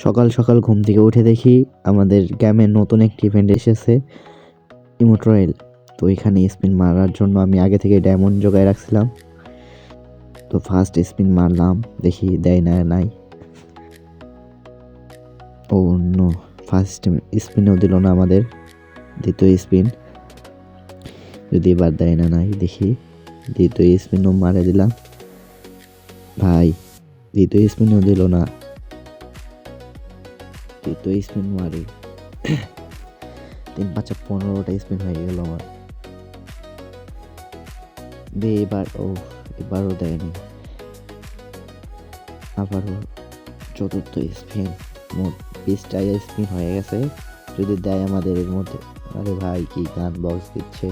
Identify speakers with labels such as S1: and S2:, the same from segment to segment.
S1: সকাল সকাল ঘুম থেকে উঠে দেখি আমাদের গেমের নতুন একটি ইভেন্ট এসেছে, ইমোট রয়েল। তো এখানে স্পিন মারার জন্য আমি আগে থেকে ডায়মন্ড জোগায় রাখছিলাম। তো ফার্স্ট স্পিন মারলাম, দেখি দেয় না, নাই। ও নো, ফার্স্ট স্পিনেও দিল না আমাদের। দ্বিতীয় স্পিন, যদি এবার দেয় না, নাই। দেখি দ্বিতীয় স্পিনও মারে দিলাম ভাই, দ্বিতীয় স্পিনও দিল না। তৃতীয় স্পিন মারি, 3-5-15টা স্পিন হয়ে গেল আমার। দে এবার, ও এবারও দেয়নি। আবারও চতুর্থ স্পিন, মোট 20টা স্পিন হয়ে গেছে। যদি দেয় আমাদের এর মধ্যে, আরে ভাই কি গান বক্স দিচ্ছে।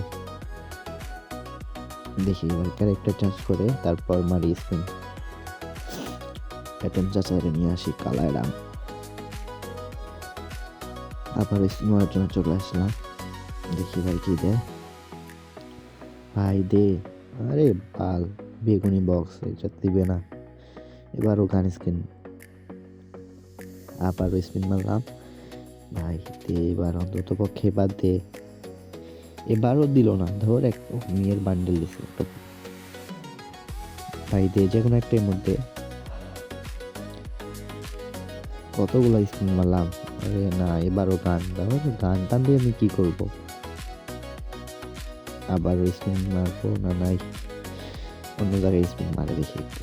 S1: দেখি এবার ক্যারেক্টার চেঞ্জ করে তারপর মারি স্পিন। অ্যাটম চাচারে নিয়ে আসি কালায় রাম। আবার স্পিন মারার জন্য চলে আসলাম, দেখি ভাই কি দেয়। ভাই দে, আরে বাল, বেগুনি বক্স, এটা দিবে না। এবারও গান স্কিন, আবারও স্পিন মারলাম। ভাই দে এবার, অন্তত পক্ষে এবার দে। এবারও দিল না। ধর এক মেয়ের বান্ডেল দিছে। ভাই দে যে কোনো একটার মধ্যে। কতগুলো স্পিন মারলাম, আরে না এবারও গান। ধর গান টান দিয়ে আমি কি করবো। আবারও স্পিন মারবো না, নাই। অন্য জায়গায় স্পিন মারে দেখি একটু।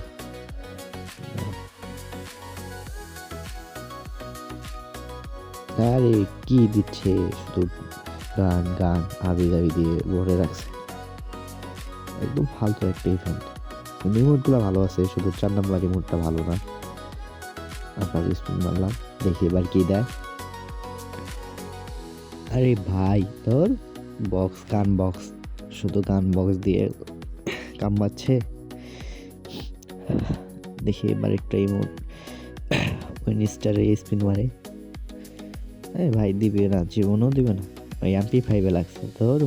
S1: আরে কি দিচ্ছে, শুধু গান গান হাবি জাবি দিয়ে ভরে রাখছে। একদম ফালতু একটা ইভেন্ট। রিমোটগুলো ভালো আছে, শুধু 4 নাম্বার রিমোটটা ভালো না। আবার স্পিন মারলাম, দেখি এবার কি দেয়। আরে ভাই তোর বক্স, গান বক্স, শুধু গান বক্স দিয়ে কামবাচ্ছে। দেখি এবার একটা ইমোট উইনস্টারে স্পিন মারে। ভাই দিবে না, জীবনও দিবে না। ওই MP5 লাগছে তোর।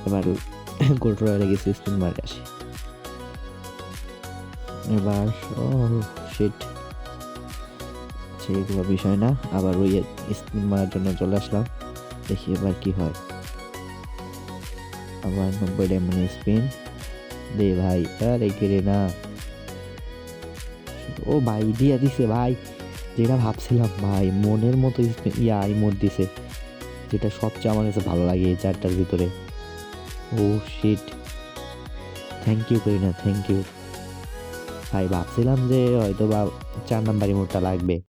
S1: এবার গোল্ড রয়্যালে গেছে, স্পিন মারে আসি। এবার ও শিট, সেগুলো বিষয় না। আবার ওই স্পিন মারার জন্য চলে আসলাম, দেখি এবার কি হয়। আবার 90 ডায়মন্ড স্পিন দে ভাই, আরে গেলে না। ও ভাই দিয়া দিছে ভাই, যেটা ভাবছিলাম ভাই, মনের মতো ইমোট দিছে, যেটা সবচেয়ে আমার কাছে ভালো লাগে এই 4টার ভিতরে। ও শিট, থ্যাংক ইউ করি না, থ্যাংক ইউ ভাই। ভাবছিলাম যে হয়তো বা 4 নাম্বার ইমোটটা লাগবে।